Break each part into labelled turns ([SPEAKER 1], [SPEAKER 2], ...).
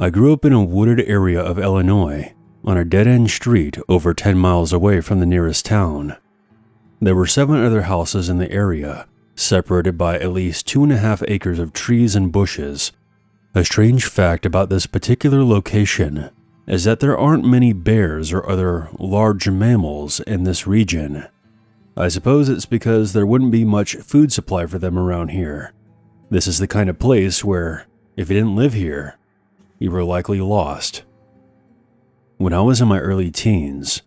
[SPEAKER 1] I grew up in a wooded area of Illinois, on a dead-end street over 10 miles away from the nearest town. There were 7 other houses in the area, separated by at least 2.5 acres of trees and bushes. A strange fact about this particular location is that there aren't many bears or other large mammals in this region. I suppose it's because there wouldn't be much food supply for them around here. This is the kind of place where, if you didn't live here, you were likely lost. When I was in my early teens,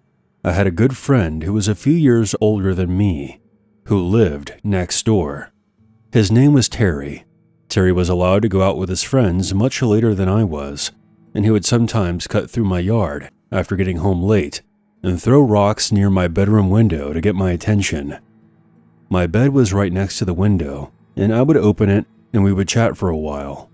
[SPEAKER 1] I had a good friend who was a few years older than me, who lived next door. His name was Terry. Terry was allowed to go out with his friends much later than I was, and he would sometimes cut through my yard after getting home late and throw rocks near my bedroom window to get my attention. My bed was right next to the window, and I would open it and we would chat for a while.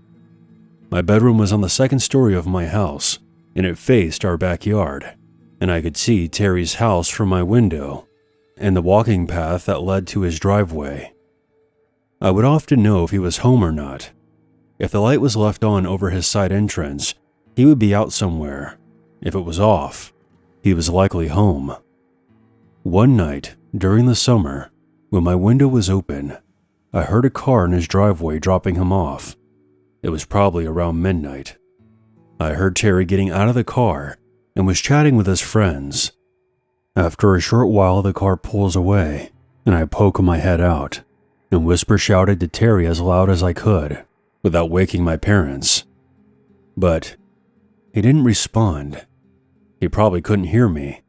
[SPEAKER 1] My bedroom was on the 2nd story of my house, and it faced our backyard, and I could see Terry's house from my window and the walking path that led to his driveway. I would often know if he was home or not. If the light was left on over his side entrance, he would be out somewhere. If it was off, he was likely home. One night, during the summer, when my window was open, I heard a car in his driveway dropping him off. It was probably around midnight. I heard Terry getting out of the car and was chatting with his friends. After a short while, the car pulls away, and I poke my head out and whisper shouted to Terry as loud as I could, without waking my parents. But he didn't respond. He probably couldn't hear me.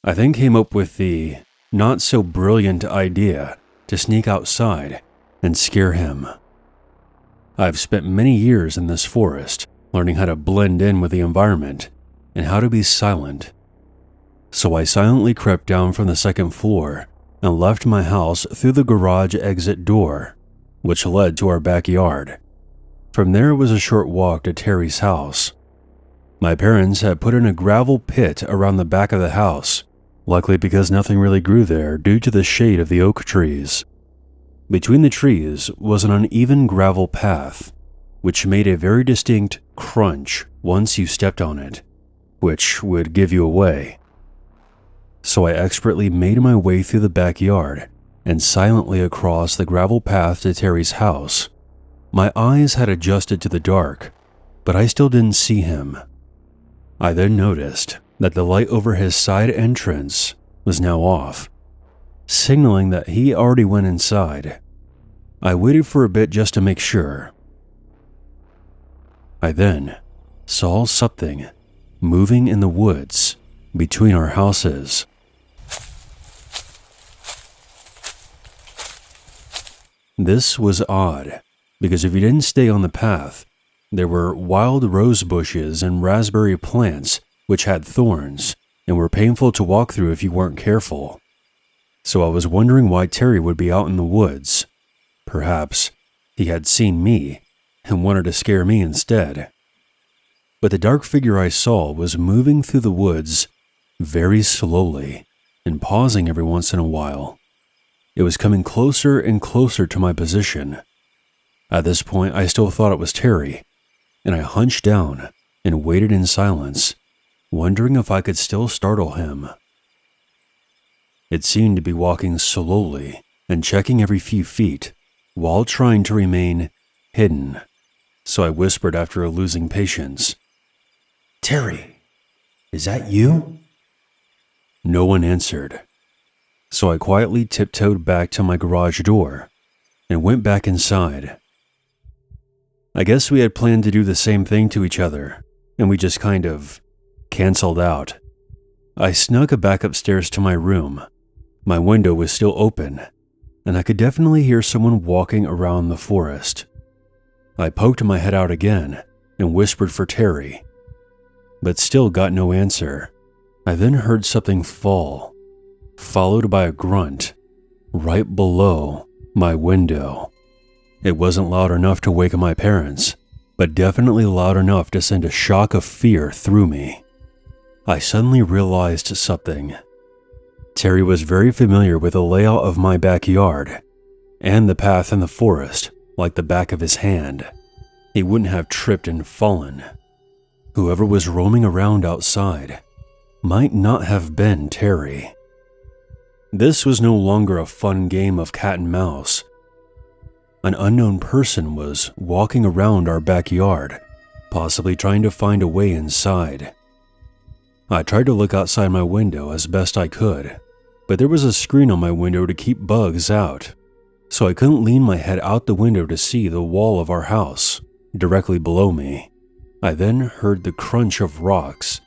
[SPEAKER 1] I then came up with the not-so-brilliant idea to sneak outside and scare him. I've spent many years in this forest, learning how to blend in with the environment and how to be silent. So I silently crept down from the 2nd floor and left my house through the garage exit door, which led to our backyard. From there was a short walk to Terry's house. My parents had put in a gravel pit around the back of the house, likely because nothing really grew there due to the shade of the oak trees. Between the trees was an uneven gravel path, which made a very distinct crunch once you stepped on it, which would give you away. So I expertly made my way through the backyard and silently across the gravel path to Terry's house. My eyes had adjusted to the dark, but I still didn't see him. I then noticed that the light over his side entrance was now off, signaling that he already went inside. I waited for a bit just to make sure. I then saw something moving in the woods between our houses. This was odd, because if you didn't stay on the path, there were wild rose bushes and raspberry plants which had thorns and were painful to walk through if you weren't careful. So I was wondering why Terry would be out in the woods. Perhaps he had seen me and wanted to scare me instead. But the dark figure I saw was moving through the woods very slowly and pausing every once in a while. It was coming closer and closer to my position. At this point, I still thought it was Terry, and I hunched down and waited in silence, wondering if I could still startle him. It seemed to be walking slowly and checking every few feet while trying to remain hidden, so I whispered after losing patience, "Terry, is that you?" No one answered, so I quietly tiptoed back to my garage door and went back inside. I guess we had planned to do the same thing to each other, and we just kind of canceled out. I snuck back upstairs to my room. My window was still open, and I could definitely hear someone walking around the forest. I poked my head out again and whispered for Terry, but still got no answer. I then heard something fall, followed by a grunt right below my window. It wasn't loud enough to wake my parents, but definitely loud enough to send a shock of fear through me. I suddenly realized something. Terry was very familiar with the layout of my backyard and the path in the forest like the back of his hand. he wouldn't have tripped and fallen. Whoever was roaming around outside might not have been Terry. This was no longer a fun game of cat and mouse. An unknown person was walking around our backyard, possibly trying to find a way inside. I tried to look outside my window as best I could, but there was a screen on my window to keep bugs out, so I couldn't lean my head out the window to see the wall of our house directly below me. I then heard the crunch of rocks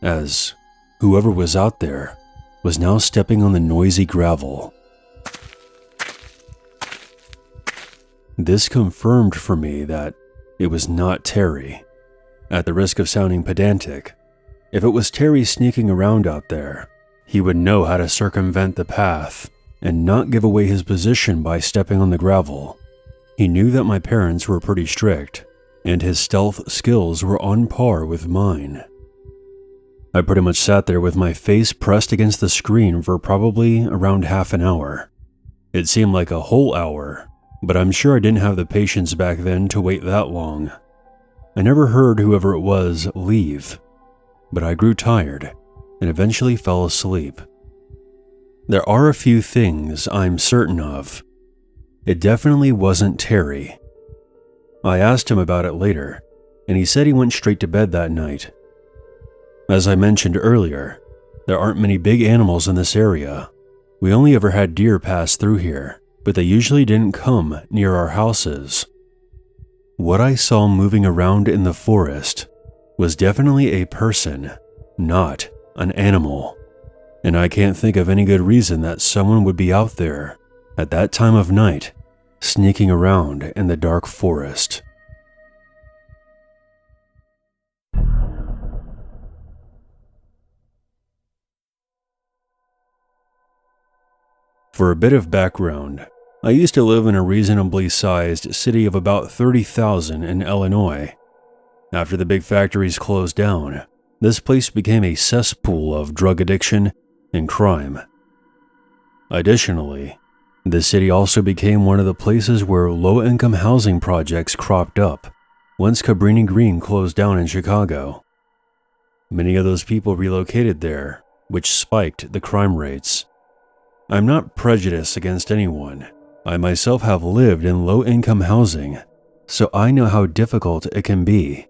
[SPEAKER 1] as whoever was out there was now stepping on the noisy gravel. This confirmed for me that it was not Terry. At the risk of sounding pedantic, if it was Terry sneaking around out there, he would know how to circumvent the path and not give away his position by stepping on the gravel. He knew that my parents were pretty strict, and his stealth skills were on par with mine. I pretty much sat there with my face pressed against the screen for probably around half an hour. It seemed like a whole hour, but I'm sure I didn't have the patience back then to wait that long. I never heard whoever it was leave, but I grew tired and eventually fell asleep. There are a few things I'm certain of. It definitely wasn't Terry. I asked him about it later, and he said he went straight to bed that night. As I mentioned earlier, there aren't many big animals in this area. We only ever had deer pass through here, but they usually didn't come near our houses. What I saw moving around in the forest was definitely a person, not an animal. And I can't think of any good reason that someone would be out there at that time of night, sneaking around in the dark forest. For a bit of background, I used to live in a reasonably sized city of about 30,000 in Illinois. After the big factories closed down, this place became a cesspool of drug addiction and crime. Additionally, the city also became one of the places where low-income housing projects cropped up once Cabrini Green closed down in Chicago. Many of those people relocated there, which spiked the crime rates. I'm not prejudiced against anyone. I myself have lived in low-income housing, so I know how difficult it can be.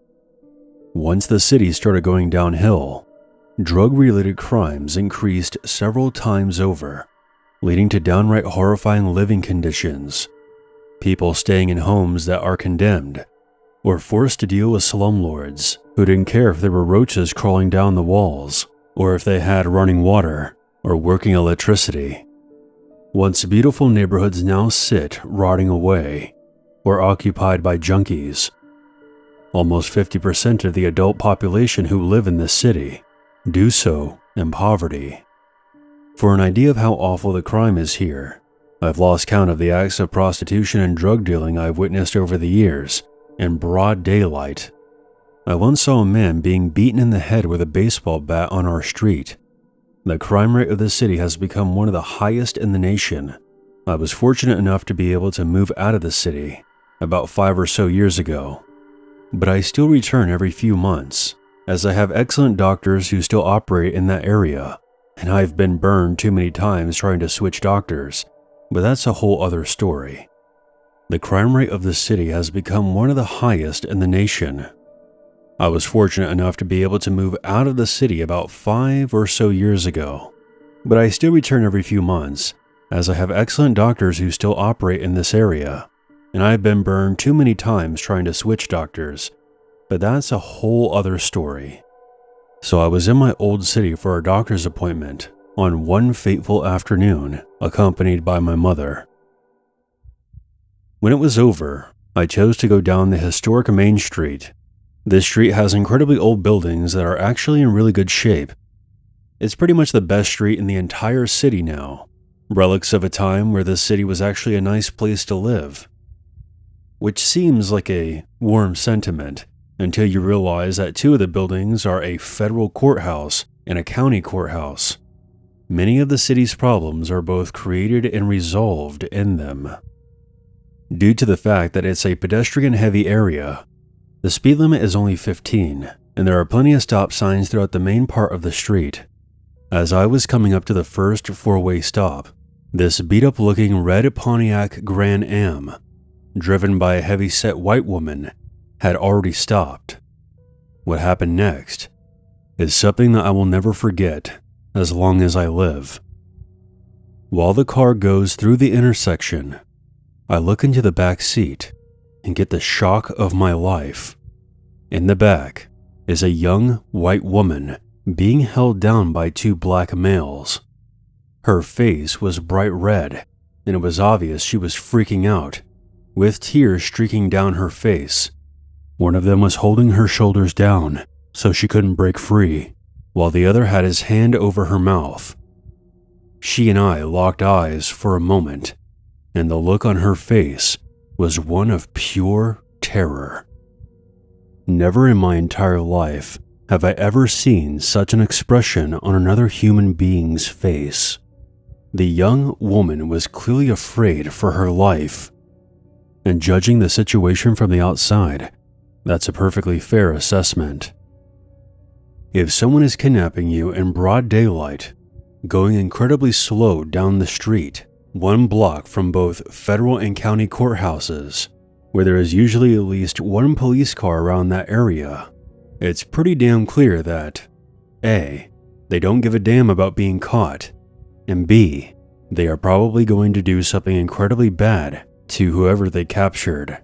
[SPEAKER 1] Once the city started going downhill, drug-related crimes increased several times over, leading to downright horrifying living conditions. People staying in homes that are condemned, or forced to deal with slumlords who didn't care if there were roaches crawling down the walls, or if they had running water or working electricity. Once beautiful neighborhoods now sit rotting away or occupied by junkies. Almost 50% of the adult population who live in this city do so in poverty. For an idea of how awful the crime is here, I've lost count of the acts of prostitution and drug dealing I've witnessed over the years in broad daylight. I once saw a man being beaten in the head with a baseball bat on our street. The crime rate of the city has become one of the highest in the nation. I was fortunate enough to be able to move out of the city about 5 or so years ago, but I still return every few months, as I have excellent doctors who still operate in that area, and I've been burned too many times trying to switch doctors, but that's a whole other story. The crime rate of the city has become one of the highest in the nation. I was fortunate enough to be able to move out of the city about 5 or so years ago, but I still return every few months, as I have excellent doctors who still operate in this area, and I've been burned too many times trying to switch doctors, but that's a whole other story. So I was in my old city for a doctor's appointment on one fateful afternoon, accompanied by my mother. When it was over, I chose to go down the historic Main Street. This street has incredibly old buildings that are actually in really good shape. It's pretty much the best street in the entire city now, relics of a time where this city was actually a nice place to live. Which seems like a warm sentiment until you realize that 2 of the buildings are a federal courthouse and a county courthouse. Many of the city's problems are both created and resolved in them. Due to the fact that it's a pedestrian-heavy area, The speed limit is only 15, and there are plenty of stop signs throughout the main part of the street. As I was coming up to the first four-way stop, this beat-up-looking red Pontiac Grand Am, driven by a heavy-set white woman, had already stopped. What happened next is something that I will never forget as long as I live. While the car goes through the intersection, I look into the back seat and get the shock of my life. In the back is a young white woman being held down by two black males. Her face was bright red, and it was obvious she was freaking out, with tears streaking down her face. One of them was holding her shoulders down so she couldn't break free, while the other had his hand over her mouth. She and I locked eyes for a moment, and the look on her face was one of pure terror. Never in my entire life have I ever seen such an expression on another human being's face. The young woman was clearly afraid for her life, and judging the situation from the outside, that's a perfectly fair assessment. If someone is kidnapping you in broad daylight, going incredibly slow down the street, one block from both federal and county courthouses, where there is usually at least one police car around that area, it's pretty damn clear that A, they don't give a damn about being caught, and B, they are probably going to do something incredibly bad to whoever they captured.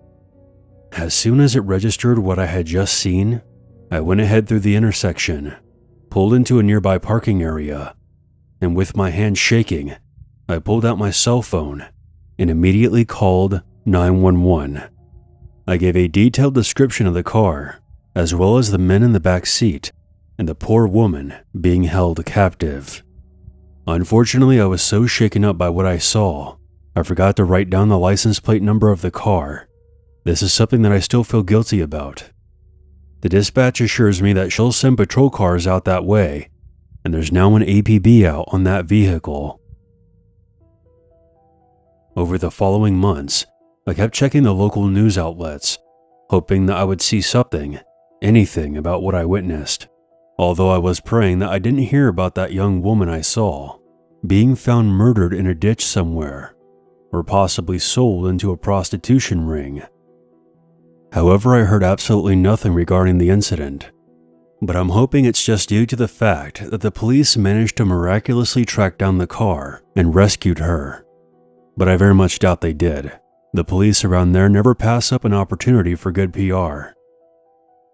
[SPEAKER 1] As soon as it registered what I had just seen, I went ahead through the intersection, pulled into a nearby parking area, and with my hand shaking, I pulled out my cell phone and immediately called 911. I gave a detailed description of the car, as well as the men in the back seat and the poor woman being held captive. Unfortunately, I was so shaken up by what I saw, I forgot to write down the license plate number of the car. This is something that I still feel guilty about. The dispatch assures me that she'll send patrol cars out that way, and there's now an APB out on that vehicle. Over the following months, I kept checking the local news outlets, hoping that I would see something, anything about what I witnessed, although I was praying that I didn't hear about that young woman I saw being found murdered in a ditch somewhere, or possibly sold into a prostitution ring. However, I heard absolutely nothing regarding the incident, but I'm hoping it's just due to the fact that the police managed to miraculously track down the car and rescued her. But I very much doubt they did. The police around there never pass up an opportunity for good PR.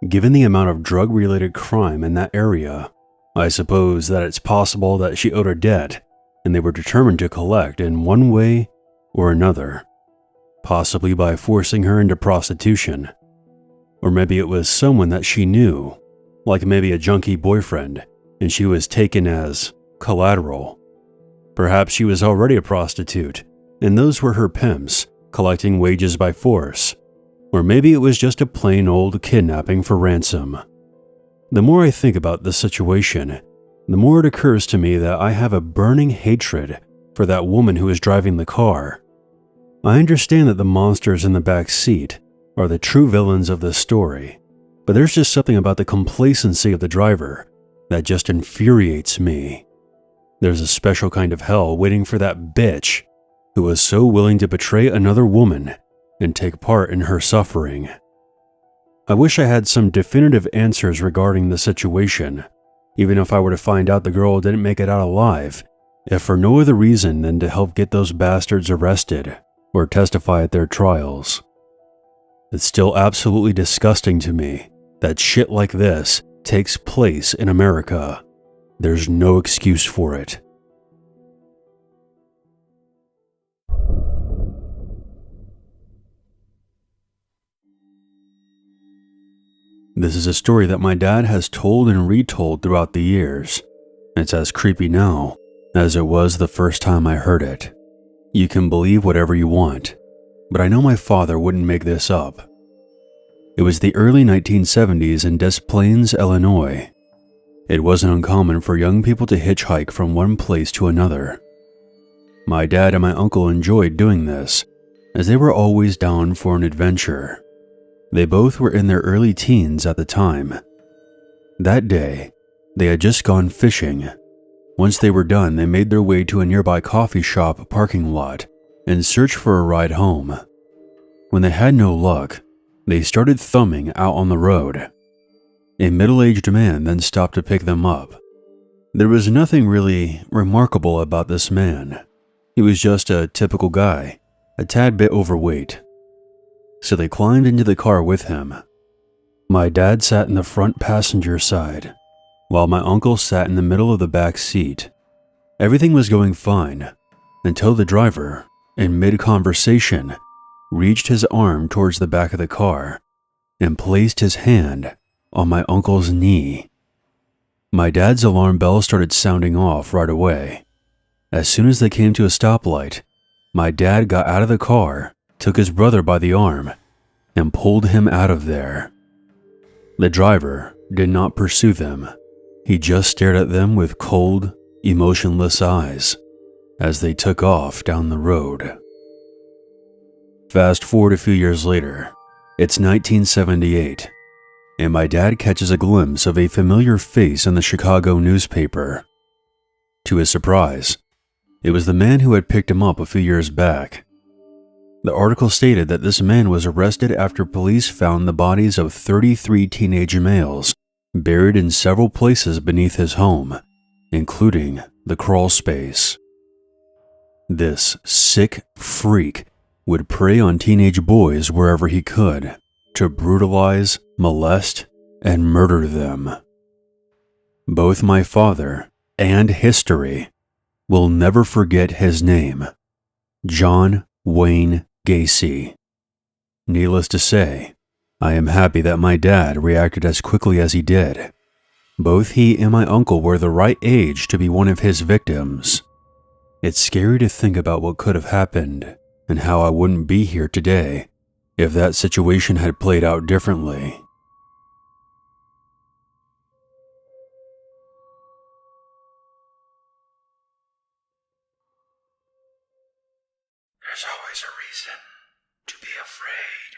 [SPEAKER 1] Given the amount of drug-related crime in that area, I suppose that it's possible that she owed a debt and they were determined to collect in one way or another, possibly by forcing her into prostitution. Or maybe it was someone that she knew, like maybe a junkie boyfriend, and she was taken as collateral. Perhaps she was already a prostitute, and those were her pimps, collecting wages by force. Or maybe it was just a plain old kidnapping for ransom. The more I think about this situation, the more it occurs to me that I have a burning hatred for that woman who was driving the car. I understand that the monsters in the back seat are the true villains of this story, but there's just something about the complacency of the driver that just infuriates me. There's a special kind of hell waiting for that bitch who was so willing to betray another woman and take part in her suffering. I wish I had some definitive answers regarding the situation, even if I were to find out the girl didn't make it out alive, if for no other reason than to help get those bastards arrested or testify at their trials. It's still absolutely disgusting to me that shit like this takes place in America. There's no excuse for it. This is a story that my dad has told and retold throughout the years. It's as creepy now as it was the first time I heard it. You can believe whatever you want, but I know my father wouldn't make this up. It was the early 1970s in Des Plaines, Illinois. It wasn't uncommon for young people to hitchhike from one place to another. My dad and my uncle enjoyed doing this, as they were always down for an adventure. They both were in their early teens at the time. That day, they had just gone fishing. Once they were done, they made their way to a nearby coffee shop parking lot and searched for a ride home. When they had no luck, they started thumbing out on the road. A middle-aged man then stopped to pick them up. There was nothing really remarkable about this man. He was just a typical guy, a tad bit overweight. So they climbed into the car with him. My dad sat in the front passenger side, while my uncle sat in the middle of the back seat. Everything was going fine, until the driver, in mid-conversation, reached his arm towards the back of the car and placed his hand on my uncle's knee. My dad's alarm bell started sounding off right away. As soon as they came to a stoplight, my dad got out of the car, took his brother by the arm, and pulled him out of there. The driver did not pursue them. He just stared at them with cold, emotionless eyes as they took off down the road. Fast forward a few years later, it's 1978, and my dad catches a glimpse of a familiar face in the Chicago newspaper. To his surprise, it was the man who had picked him up a few years back. The article stated that this man was arrested after police found the bodies of 33 teenage males buried in several places beneath his home, including the crawl space. This sick freak would prey on teenage boys wherever he could to brutalize, molest, and murder them. Both my father and history will never forget his name, John Wayne Gacy. Needless to say, I am happy that my dad reacted as quickly as he did. Both he and my uncle were the right age to be one of his victims. It's scary to think about what could have happened and how I wouldn't be here today if that situation had played out differently.
[SPEAKER 2] There's always a reason to be afraid.